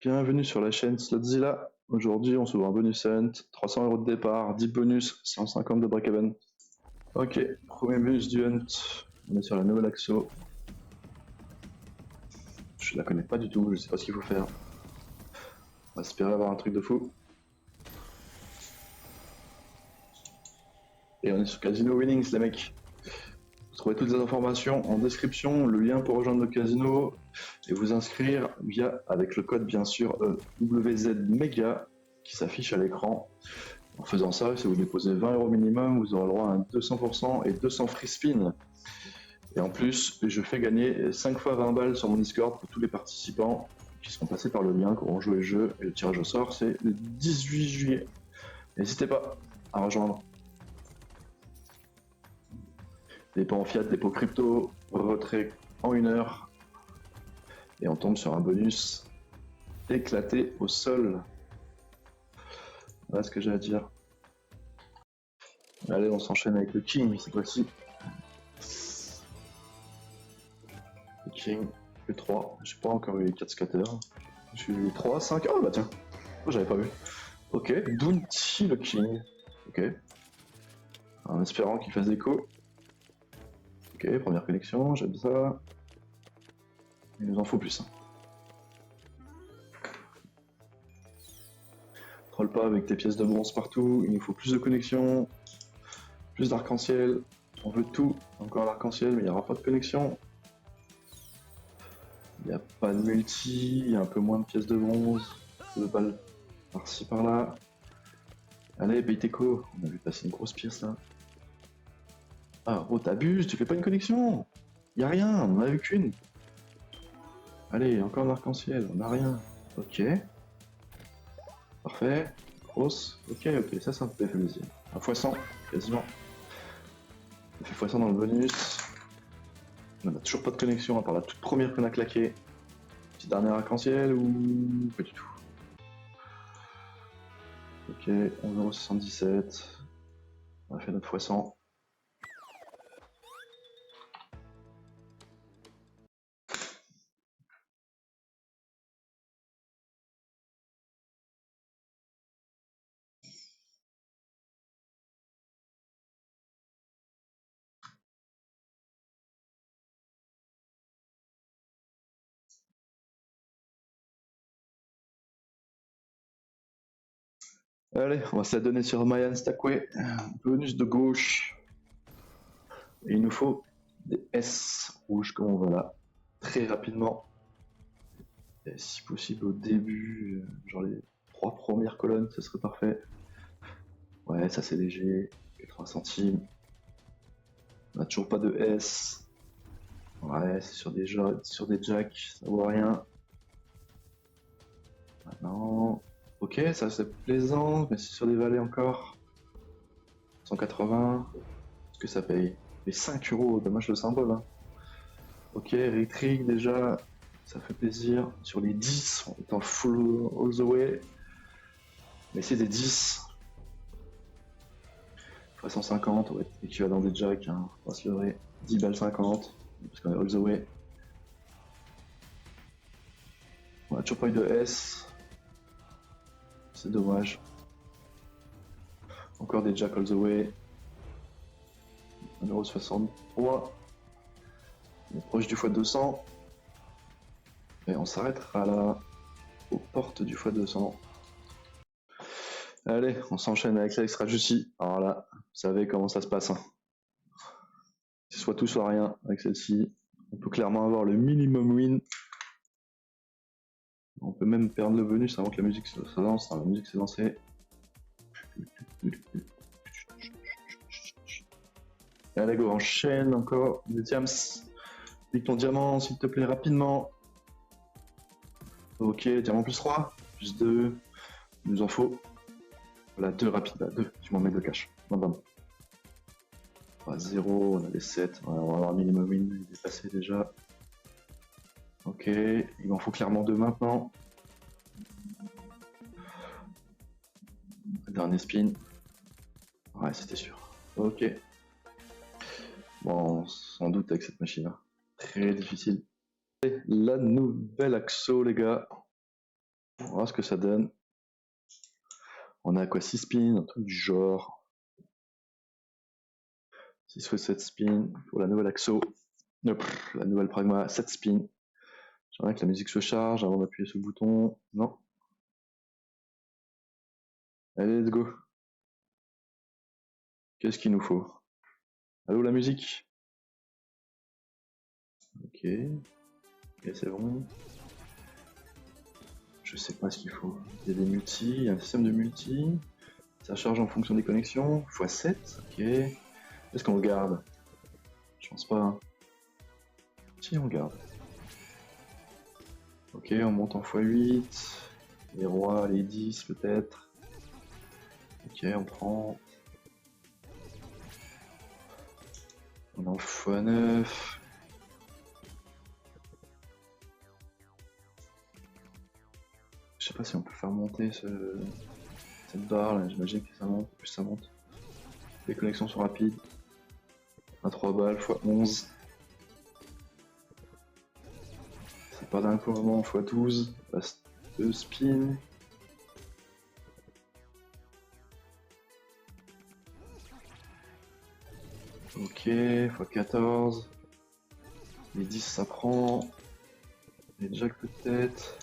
Bienvenue sur la chaîne Slotzilla. Aujourd'hui, on s'ouvre un bonus hunt, 300 € de départ, 10 bonus, 150 de break-even. Ok, premier bonus du hunt. On est sur la nouvelle Axo. Je la connais pas du tout, je sais pas ce qu'il faut faire. On va espérer avoir un truc de fou. Et on est sur Casino Winnings, les mecs. Vous trouvez toutes les informations en description, le lien pour rejoindre le casino et vous inscrire via, avec le code bien sûr WZMEGA qui s'affiche à l'écran. En faisant ça, si vous déposez 20 € minimum, vous aurez le droit à un 200% et 200 free spin. Et en plus, je fais gagner 5 fois 20 balles sur mon Discord pour tous les participants qui seront passés par le lien, qui auront joué le jeu. Et le tirage au sort, c'est le 18 juillet. N'hésitez pas à rejoindre. Dépôt en fiat, dépôt crypto, retrait en 1 heure. Et on tombe sur un bonus éclaté au sol. Voilà ce que j'ai à dire. Allez, on s'enchaîne avec le King cette fois-ci. Le King, le 3. J'ai pas encore eu les 4 scatters. Je suis 3, 5. Oh bah tiens, oh, j'avais pas vu. Ok, Bounty le King. Ok. En espérant qu'il fasse écho. Ok, première connexion, j'aime ça. Il nous en faut plus. Hein. Troll pas avec tes pièces de bronze partout, il nous faut plus de connexions, plus d'arc-en-ciel. On veut tout, encore l'arc-en-ciel, mais il n'y aura pas de connexion. Il n'y a pas de multi, il y a un peu moins de pièces de bronze, de balles par-ci par-là. Allez, Beiteco, on a vu passer une grosse pièce là. Ah, oh, t'abuses, tu fais pas une connexion. Y a rien, on en a vu qu'une. Allez, encore un arc-en-ciel, on a rien. Ok. Parfait. Grosse. Ok, ça me fait plaisir. Un x100, quasiment. On fait x100 dans le bonus. On n'a toujours pas de connexion à part la toute première qu'on a claquée. Petit dernier arc-en-ciel ou pas du tout. Ok, 11,77 €. On a fait notre x100. Allez, on va s'adonner sur Mayan Stackway. Bonus de gauche. Et il nous faut des S rouges comme on voit là. Très rapidement. Et si possible au début, genre les 3 premières colonnes, ce serait parfait. Ouais, ça c'est léger. 80 centimes. On n'a toujours pas de S. Ouais, c'est sur des jacks, ça vaut rien. Maintenant. Ok, ça c'est plaisant, mais c'est sur des vallées encore. 180. Est-ce que ça paye? Les 5 €, dommage le symbole. Hein. Ok, retrig déjà, ça fait plaisir. Sur les 10, on est en full all the way. Mais c'est des 10. 350, on va être équivalent des jacks, hein. On va se leurrer. 10 balles 50, parce qu'on est all the way. On a toujours pas eu de S. C'est dommage. Encore des jacks all the way. 1,63 €. On est proche du x200. Et on s'arrêtera là, aux portes du x200. Allez, on s'enchaîne avec l'extra juicy. Alors là, vous savez comment ça se passe. Hein. C'est soit tout, soit rien avec celle-ci. On peut clairement avoir le minimum win. On peut même perdre le bonus avant que la musique se lance. La musique s'est lancée. Allez, go, enchaîne encore. Des diams. Pique ton diamant, s'il te plaît, rapidement. Ok, diamant plus 3, plus 2. Il nous en faut. Voilà, 2 rapides, 2. Tu m'en mets 2 cash. Bam bam. 0, on a des 7. On va avoir un minimum win, il est passé déjà. Ok, il m'en faut clairement 2 maintenant. Dernier spin. Ouais, c'était sûr. Ok. Bon, sans doute avec cette machine là. Très difficile. Et la nouvelle Axo, les gars. On va voir ce que ça donne. On a quoi, 6 spins, un truc du genre. 6 ou 7 spins pour la nouvelle Axo. La nouvelle Pragma, 7 spins. J'aimerais que la musique se charge avant d'appuyer sur le bouton. Non. Allez, let's go. Qu'est-ce qu'il nous faut? Allô, la musique? Ok. Ok, c'est bon. Je sais pas ce qu'il faut. Il y a des multi, il y a un système de multi. Ça charge en fonction des connexions. x7, ok. Est-ce qu'on le garde? Je pense pas. Hein. Si, on garde. Ok, on monte en x8. Les rois, les 10 peut-être. Ok, on prend. On est en x9. Je sais pas si on peut faire monter cette barre là, j'imagine que ça monte, plus ça monte. Les connexions sont rapides. À 3 balles, x11. C'est pas dingue pour le moment, x12. Il reste 2 spins. Ok, x14. Les 10 ça prend. Les jacks peut-être.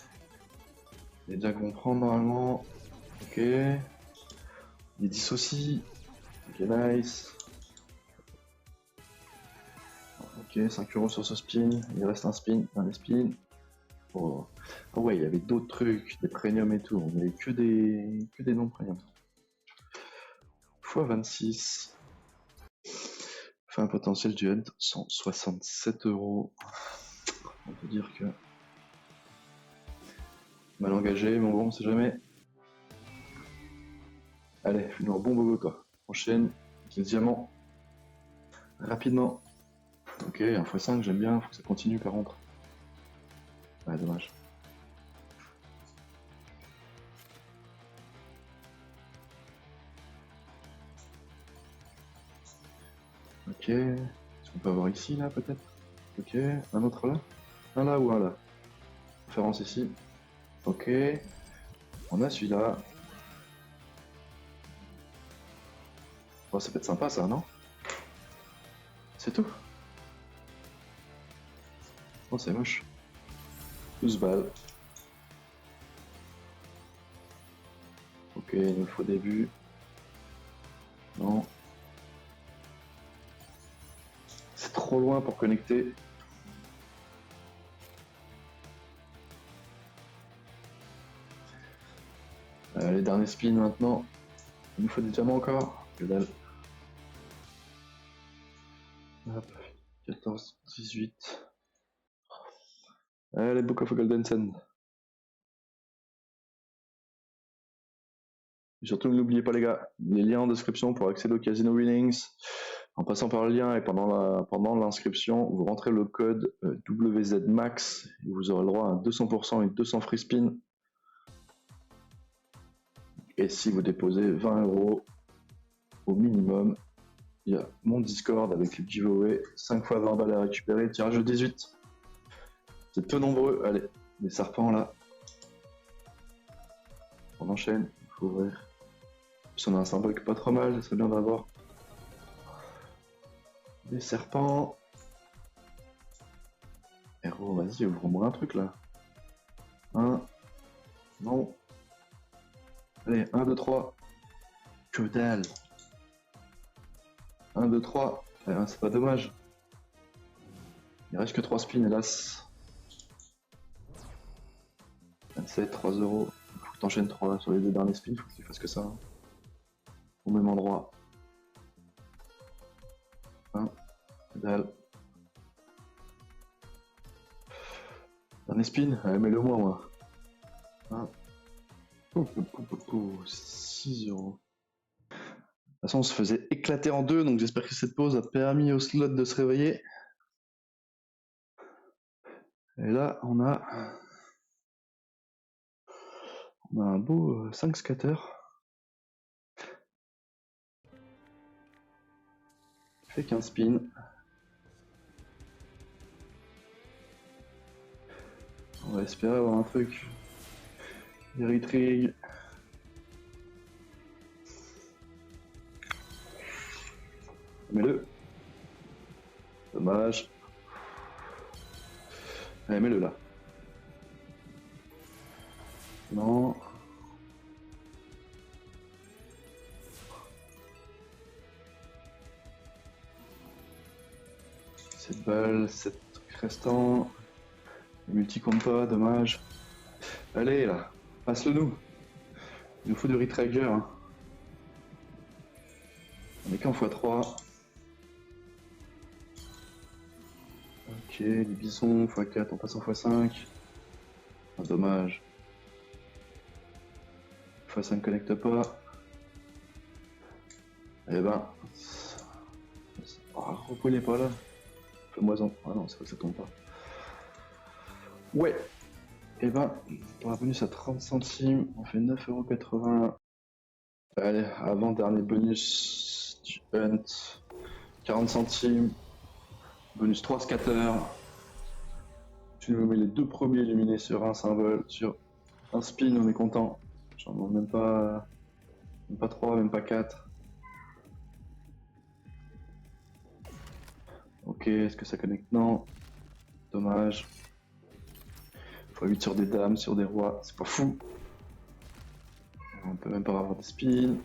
Les jacks vont prendre normalement. Ok. Les 10 aussi. Ok, nice. Ok, 5 euros sur ce spin. Il reste un spin, un des spins. Oh. Oh ouais, il y avait d'autres trucs, des premiums et tout. On avait que des non-premiums. x26. Fait un potentiel du head 167 euros. On peut dire que mal engagé, mais bon, on sait jamais. Allez, fais-nous un bon bobo quoi. Enchaîne, le diamant. Rapidement. Ok, un x5, j'aime bien, faut que ça continue par contre. Ouais, dommage. Ok, est-ce qu'on peut avoir ici là peut-être? Ok, un autre là? Un là ou un là? Référence ici. Ok, on a celui-là. Oh, ça peut être sympa ça, non? C'est tout. Oh, c'est moche. 12 balles. Ok, il nous faut début. Non. C'est trop loin pour connecter. Les derniers spins maintenant. Il nous faut des diamants encore. Que dalle. Hop. 14, 18. Allez, Book of Golden Sand. Et surtout, n'oubliez pas les gars, les liens en description pour accéder au Casino Winnings. En passant par le lien et pendant l'inscription, vous rentrez le code WZMAX et vous aurez le droit à 200% et 200 free spin. Et si vous déposez 20 euros au minimum, il y a mon Discord avec les giveaways, 5 fois 20 balles à récupérer, tirage au 18. C'est peu nombreux, allez, les serpents là. On enchaîne, il faut ouvrir. Si on a un symbole qui est pas trop mal, ça serait bien d'avoir des serpents. Héros, vas-y, ouvre-moi un truc là. Non. Allez, 1, 2, 3. Que dalle. 1, 2, 3. C'est pas dommage. Il reste que 3 spins, hélas. 27, 3 euros. Faut que t'enchaînes 3 sur les 2 derniers spins, faut que tu fasses que ça. Hein. Au même endroit. 1, que dalle. Dernier spin, allez, mets-le moi, moi. 1. 6 euros. De toute façon, on se faisait éclater en deux, donc j'espère que cette pause a permis au slot de se réveiller. Et là, on a un beau 5 scatter. Fait qu'un spin. On va espérer avoir un truc Eritrig. Mets-le. Dommage. Allez, mets-le là. Non. Cette balle, 7 restant. Le multi compte pas, dommage. Allez là, passe-le nous. Il nous faut du retrigger. Hein. On est qu'en x3. Ok, les bisons, x4, on passe en x5. Ah, dommage. x5 connecte pas. Eh ben. Oh, reprenez pas là. Fais-moi-en. Ah non, c'est vrai que ça tombe pas. Ouais. Et ben, pour la bonus à 30 centimes, on fait 9,80 €. Allez, avant-dernier bonus du hunt. 40 centimes. Bonus 3 scatter. Tu nous mets les deux premiers éliminés sur un symbole, sur un spin, on est content. J'en demande même pas 3, même pas 4. Ok, est-ce que ça connecte? Non. Dommage. x8 sur des dames, sur des rois, c'est pas fou. On peut même pas avoir des spins.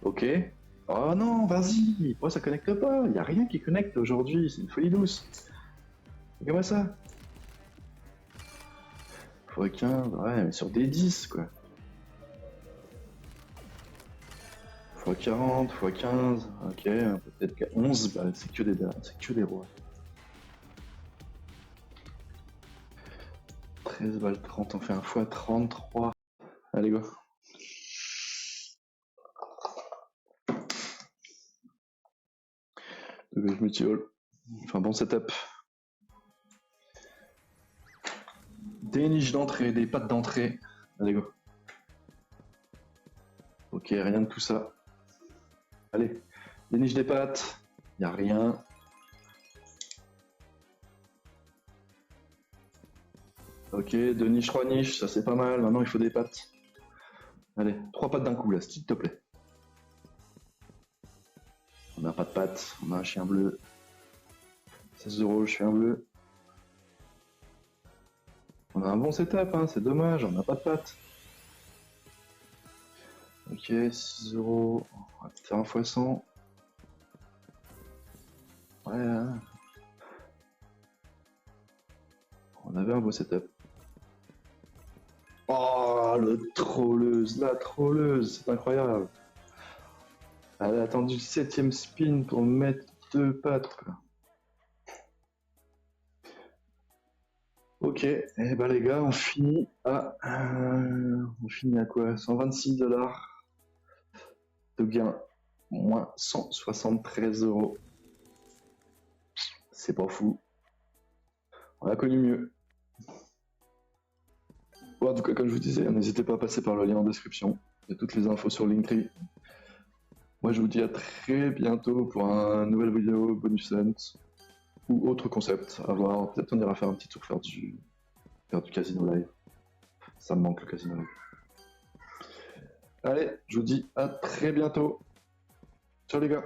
Ok. Oh non, vas-y. Pourquoi ça connecte pas? Y a rien qui connecte aujourd'hui, c'est une folie douce. Regarde-moi ça. x15, ouais, mais sur des 10 quoi. x40, x15, ok, peut-être qu'à 11, bah, c'est que des dames, c'est que des rois. 13 balles 30, on fait un x33. Allez, go. Le multi-haul. Enfin, bon setup. Des niches d'entrée, des pattes d'entrée. Allez, go. Ok, rien de tout ça. Allez, des niches des pattes. Y a rien. Ok, 2 niches, 3 niches, ça c'est pas mal. Maintenant, il faut des pattes. Allez, 3 pattes d'un coup, là, s'il te plaît. On n'a pas de pattes, on a un chien bleu. 16 €, le chien bleu. On a un bon setup, hein, c'est dommage, on n'a pas de pattes. Ok, 6 €. On va peut-être faire un x100. Ouais, hein. On avait un beau setup. Oh, la trolleuse, c'est incroyable. Elle a attendu le 7ème spin pour mettre 2 pattes, quoi. Ok, et eh ben les gars, on finit à quoi? 126 $ de gain, moins 173 €. C'est pas fou. On a connu mieux. Bon, en tout cas, comme je vous disais, n'hésitez pas à passer par le lien en description. Il y a toutes les infos sur Linktree. Moi, je vous dis à très bientôt pour une nouvelle vidéo bonus hunt ou autre concept à voir. Peut-être on ira faire un petit tour faire du casino live. Ça me manque le casino live. Allez, je vous dis à très bientôt. Ciao les gars.